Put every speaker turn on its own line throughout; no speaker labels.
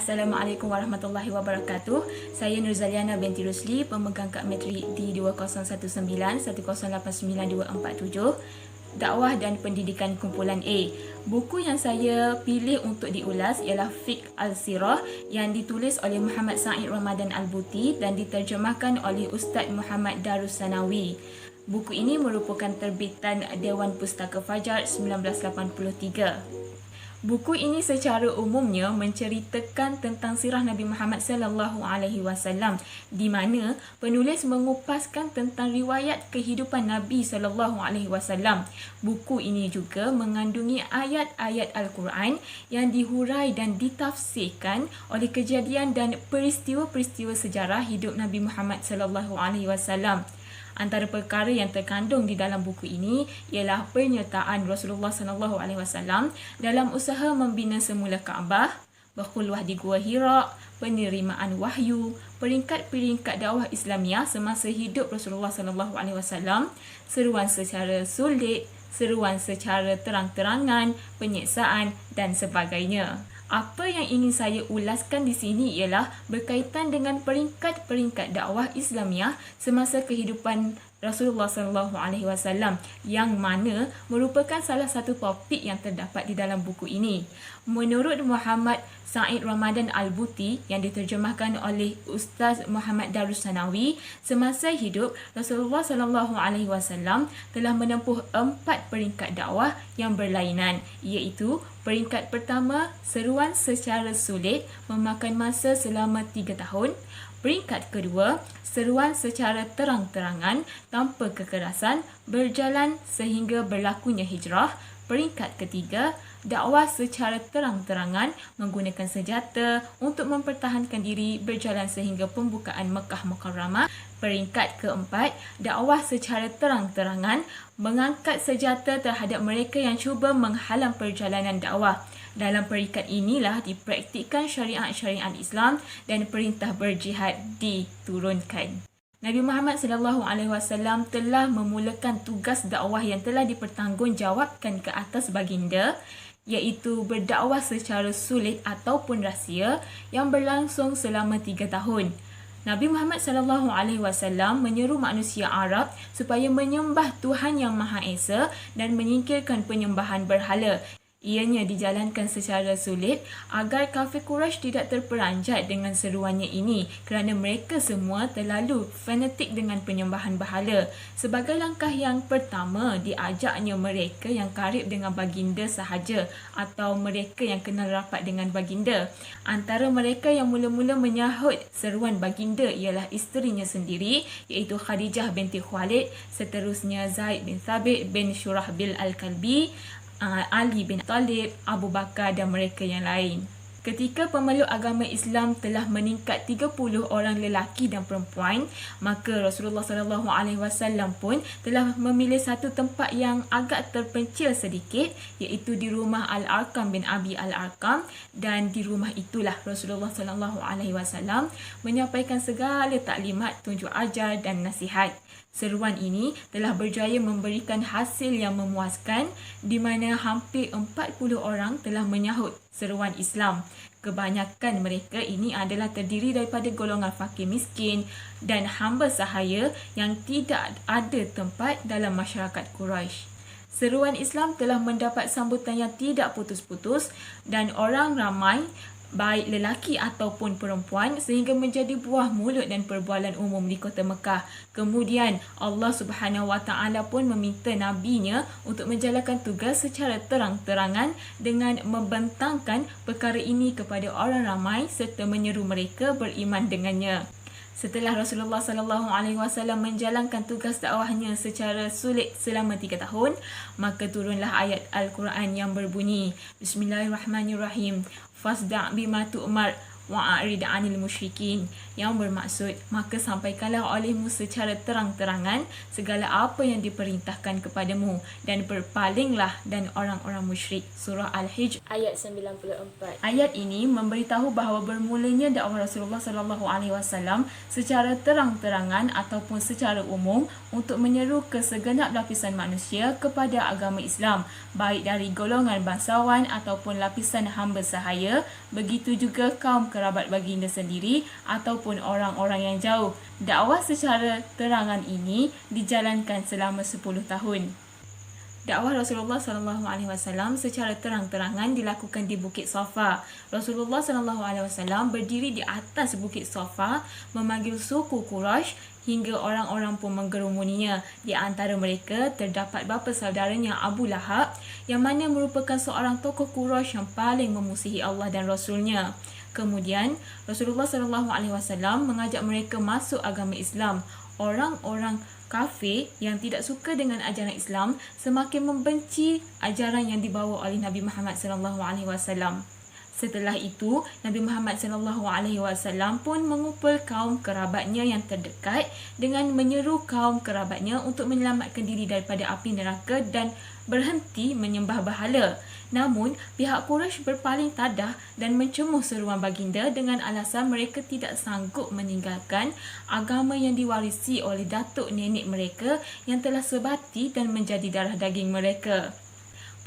Assalamualaikum warahmatullahi wabarakatuh. Saya Nurzaliana binti Rusli, pemegang kad matrik D2019-1089247, Dakwah dan Pendidikan Kumpulan A. Buku yang saya pilih untuk diulas ialah Fiqh Al-Sirah yang ditulis oleh Muhammad Sa'id Ramadan Al-Buti dan diterjemahkan oleh Ustaz Muhammad Darussanawi. Buku ini merupakan terbitan Dewan Pustaka Fajar 1983. Buku ini secara umumnya menceritakan tentang sirah Nabi Muhammad sallallahu alaihi wasallam, di mana penulis mengupaskan tentang riwayat kehidupan Nabi sallallahu alaihi wasallam. Buku ini juga mengandungi ayat-ayat Al-Quran yang dihurai dan ditafsirkan oleh kejadian dan peristiwa-peristiwa sejarah hidup Nabi Muhammad sallallahu alaihi wasallam. Antara perkara yang terkandung di dalam buku ini ialah pernyataan Rasulullah SAW dalam usaha membina semula Kaabah, berkhulwah di Gua Hira, penerimaan wahyu, peringkat-peringkat dakwah Islamiah semasa hidup Rasulullah SAW, seruan secara sulit, seruan secara terang-terangan, penyiksaan dan sebagainya. Apa yang ingin saya ulaskan di sini ialah berkaitan dengan peringkat-peringkat dakwah Islamiah semasa kehidupan Rasulullah SAW, yang mana merupakan salah satu topik yang terdapat di dalam buku ini. Menurut Muhammad Sa'id Ramadan Al-Buti yang diterjemahkan oleh Ustaz Muhammad Darussanawi, semasa hidup Rasulullah SAW telah menempuh 4 peringkat dakwah yang berlainan, iaitu peringkat pertama, seruan secara sulit memakan masa selama 3 tahun. Peringkat kedua, seruan secara terang-terangan tanpa kekerasan berjalan sehingga berlakunya hijrah. Peringkat ketiga, dakwah secara terang-terangan menggunakan senjata untuk mempertahankan diri berjalan sehingga pembukaan Mekah Mukarramah. Peringkat keempat, dakwah secara terang-terangan mengangkat senjata terhadap mereka yang cuba menghalang perjalanan dakwah. Dalam peringkat inilah dipraktikkan syariat-syariat Islam dan perintah berjihad diturunkan. Nabi Muhammad SAW telah memulakan tugas dakwah yang telah dipertanggungjawabkan ke atas baginda, iaitu berdakwah secara sulit ataupun rahsia yang berlangsung selama 3 tahun. Nabi Muhammad SAW menyeru manusia Arab supaya menyembah Tuhan Yang Maha Esa dan menyingkirkan penyembahan berhala. Ianya dijalankan secara sulit agar kafir Quraisy tidak terperanjat dengan seruannya ini kerana mereka semua terlalu fanatik dengan penyembahan berhala. Sebagai langkah yang pertama, diajaknya mereka yang karib dengan baginda sahaja atau mereka yang kenal rapat dengan baginda. Antara mereka yang mula-mula menyahut seruan baginda ialah isterinya sendiri, iaitu Khadijah binti Khuwailid, seterusnya Zaid bin Thabit bin Shurahbil Al-Kalbi, Ali bin Talib, Abu Bakar dan mereka yang lain. Ketika pemeluk agama Islam telah meningkat 30 orang lelaki dan perempuan, maka Rasulullah SAW pun telah memilih satu tempat yang agak terpencil sedikit, iaitu di rumah Al-Arqam bin Abi Al-Arqam, dan di rumah itulah Rasulullah SAW menyampaikan segala taklimat, tunjuk ajar dan nasihat. Seruan ini telah berjaya memberikan hasil yang memuaskan, di mana hampir 40 orang telah menyahut seruan Islam. Kebanyakan mereka ini adalah terdiri daripada golongan fakir miskin dan hamba sahaya yang tidak ada tempat dalam masyarakat Quraisy. Seruan Islam telah mendapat sambutan yang tidak putus-putus dan orang ramai, baik lelaki ataupun perempuan, sehingga menjadi buah mulut dan perbualan umum di kota Mekah. Kemudian Allah Subhanahu Wa Taala pun meminta nabinya untuk menjalankan tugas secara terang-terangan dengan membentangkan perkara ini kepada orang ramai serta menyeru mereka beriman dengannya. Setelah Rasulullah SAW menjalankan tugas dakwahnya secara sulit selama 3 tahun, maka turunlah ayat Al-Quran yang berbunyi, Bismillahirrahmanirrahim, Fasda' bima tu'mar wa'arid 'anil musyrikin, yang bermaksud, maka sampaikanlah olehmu secara terang-terangan segala apa yang diperintahkan kepadamu dan berpalinglah dan orang-orang musyrik. Surah Al-Hijr ayat 94. Ayat ini memberitahu bahawa bermulanya dakwah Rasulullah SAW secara terang-terangan ataupun secara umum untuk menyeru ke segenap lapisan manusia kepada agama Islam, baik dari golongan bangsawan ataupun lapisan hamba sahaya, begitu juga kaum kerabat baginda sendiri ataupun orang-orang yang jauh. Dakwah secara terangan ini dijalankan selama 10 tahun. Dakwah Rasulullah SAW secara terang-terangan dilakukan di Bukit Safa. Rasulullah SAW berdiri di atas Bukit Safa memanggil suku Quraisy hingga orang-orang pun menggerumuninya. Di antara mereka terdapat bapa saudaranya Abu Lahab yang mana merupakan seorang tokoh Quraisy yang paling memusuhi Allah dan Rasulnya. Kemudian Rasulullah SAW mengajak mereka masuk agama Islam. Orang-orang kafir yang tidak suka dengan ajaran Islam semakin membenci ajaran yang dibawa oleh Nabi Muhammad SAW. Setelah itu, Nabi Muhammad SAW pun mengumpul kaum kerabatnya yang terdekat dengan menyeru kaum kerabatnya untuk menyelamatkan diri daripada api neraka dan berhenti menyembah berhala. Namun, pihak Quraisy berpaling tadah dan mencemuh seruan baginda dengan alasan mereka tidak sanggup meninggalkan agama yang diwarisi oleh datuk nenek mereka yang telah sebati dan menjadi darah daging mereka.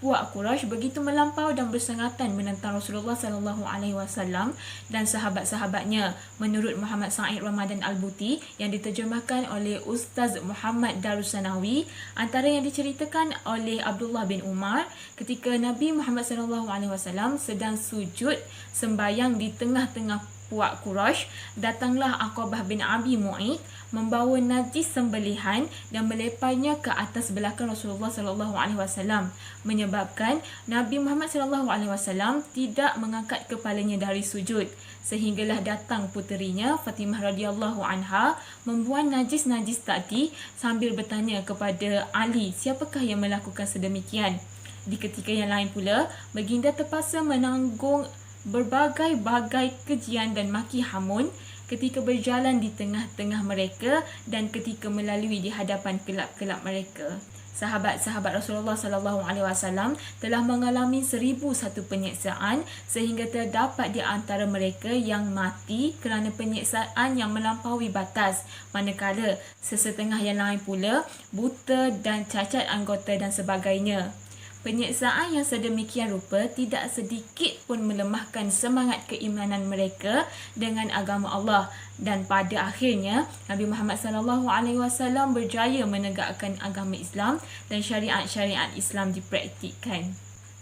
Puak Quraisy begitu melampau dan bersengatan menentang Rasulullah SAW dan sahabat-sahabatnya. Menurut Muhammad Sa'id Ramadan Al-Buti yang diterjemahkan oleh Ustaz Muhammad Darussanawi, antara yang diceritakan oleh Abdullah bin Umar ketika Nabi Muhammad SAW sedang sujud sembayang di tengah-tengah puak Quraisy, datanglah Aqabah bin Abi Mu'id membawa najis sembelihan dan melepasnya ke atas belakang Rasulullah SAW, menyebabkan Nabi Muhammad SAW tidak mengangkat kepalanya dari sujud. Sehinggalah datang puterinya Fatimah radhiyallahu anha membuang najis-najis tadi sambil bertanya kepada Ali siapakah yang melakukan sedemikian. Di ketika yang lain pula, baginda terpaksa menanggung berbagai-bagai kejian dan maki hamun ketika berjalan di tengah-tengah mereka dan ketika melalui di hadapan kelab-kelab mereka. Sahabat-sahabat Rasulullah SAW telah mengalami 1001 penyiksaan sehingga terdapat di antara mereka yang mati kerana penyiksaan yang melampaui batas, manakala sesetengah yang lain pula buta dan cacat anggota dan sebagainya. Penyiksaan yang sedemikian rupa tidak sedikit pun melemahkan semangat keimanan mereka dengan agama Allah dan pada akhirnya Nabi Muhammad SAW berjaya menegakkan agama Islam dan syariat-syariat Islam dipraktikkan.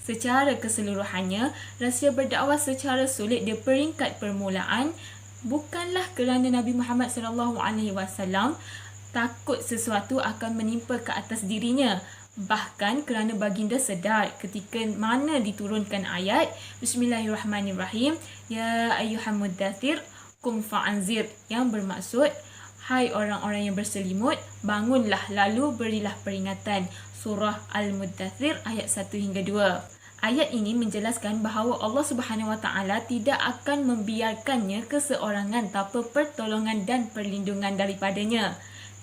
Secara keseluruhannya, rahsia berdakwah secara sulit di peringkat permulaan bukanlah kerana Nabi Muhammad SAW takut sesuatu akan menimpa ke atas dirinya. Bahkan kerana baginda sedar ketika mana diturunkan ayat Bismillahirrahmanirrahim, Ya ayyuhal muddathir qum fa'anzir, yang bermaksud hai orang-orang yang berselimut, bangunlah lalu berilah peringatan. Surah Al-Muddathir ayat 1 hingga 2. Ayat ini menjelaskan bahawa Allah Subhanahu Wa Taala tidak akan membiarkannya keseorangan tanpa pertolongan dan perlindungan daripadanya.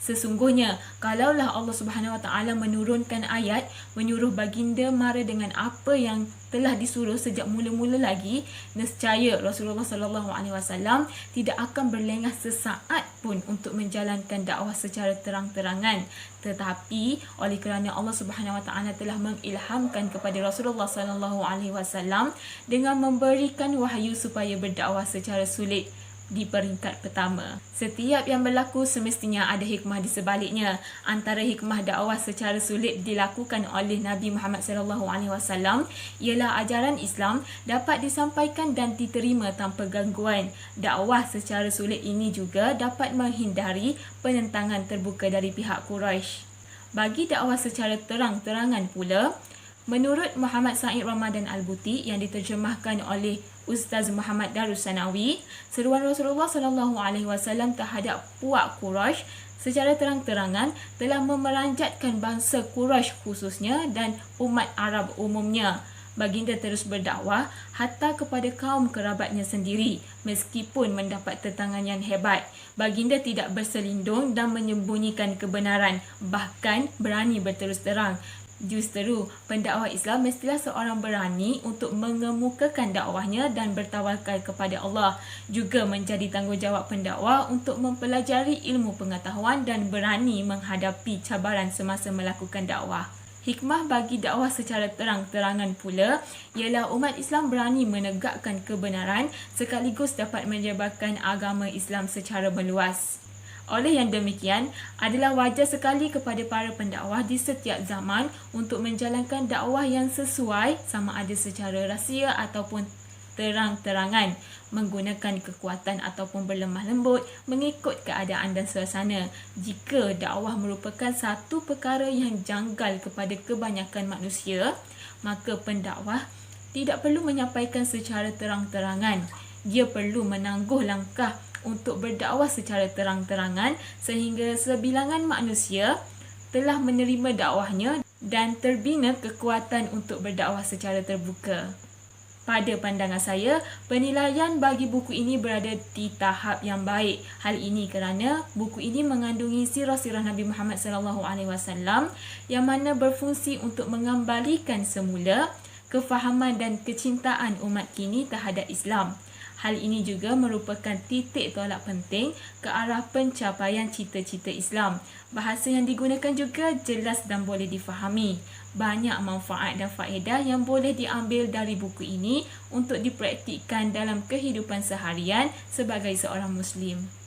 Sesungguhnya, kalaulah Allah Subhanahu Wa Taala menurunkan ayat menyuruh baginda mara dengan apa yang telah disuruh sejak mula-mula lagi, nescaya Rasulullah SAW tidak akan berlengah sesaat pun untuk menjalankan dakwah secara terang-terangan. Tetapi oleh kerana Allah Subhanahu Wa Taala telah mengilhamkan kepada Rasulullah SAW dengan memberikan wahyu supaya berdakwah secara sulit di peringkat pertama. Setiap yang berlaku semestinya ada hikmah di sebaliknya. Antara hikmah dakwah secara sulit dilakukan oleh Nabi Muhammad SAW ialah ajaran Islam dapat disampaikan dan diterima tanpa gangguan. Dakwah secara sulit ini juga dapat menghindari penentangan terbuka dari pihak Quraisy. Bagi dakwah secara terang-terangan pula, menurut Muhammad Sa'id Ramadan Al-Buti yang diterjemahkan oleh Ustaz Muhammad Darussanawi, seruan Rasulullah SAW terhadap puak Quraisy secara terang-terangan telah memeranjatkan bangsa Quraisy khususnya dan umat Arab umumnya. Baginda terus berdakwah hatta kepada kaum kerabatnya sendiri meskipun mendapat tentangan yang hebat. Baginda tidak berselindung dan menyembunyikan kebenaran, bahkan berani berterus terang. Justeru, pendakwah Islam mestilah seorang berani untuk mengemukakan dakwahnya dan bertawakal kepada Allah. Juga menjadi tanggungjawab pendakwah untuk mempelajari ilmu pengetahuan dan berani menghadapi cabaran semasa melakukan dakwah. Hikmah bagi dakwah secara terang-terangan pula ialah umat Islam berani menegakkan kebenaran sekaligus dapat menyebarkan agama Islam secara meluas. Oleh yang demikian, adalah wajar sekali kepada para pendakwah di setiap zaman untuk menjalankan dakwah yang sesuai sama ada secara rahsia ataupun terang-terangan, menggunakan kekuatan ataupun berlemah lembut mengikut keadaan dan suasana. Jika dakwah merupakan satu perkara yang janggal kepada kebanyakan manusia, maka pendakwah tidak perlu menyampaikan secara terang-terangan. Dia perlu menangguh langkah untuk berdakwah secara terang-terangan sehingga sebilangan manusia telah menerima dakwahnya dan terbina kekuatan untuk berdakwah secara terbuka. Pada pandangan saya, penilaian bagi buku ini berada di tahap yang baik. Hal ini kerana buku ini mengandungi sirah-sirah Nabi Muhammad SAW yang mana berfungsi untuk mengembalikan semula kefahaman dan kecintaan umat kini terhadap Islam. Hal ini juga merupakan titik tolak penting ke arah pencapaian cita-cita Islam. Bahasa yang digunakan juga jelas dan boleh difahami. Banyak manfaat dan faedah yang boleh diambil dari buku ini untuk dipraktikkan dalam kehidupan seharian sebagai seorang Muslim.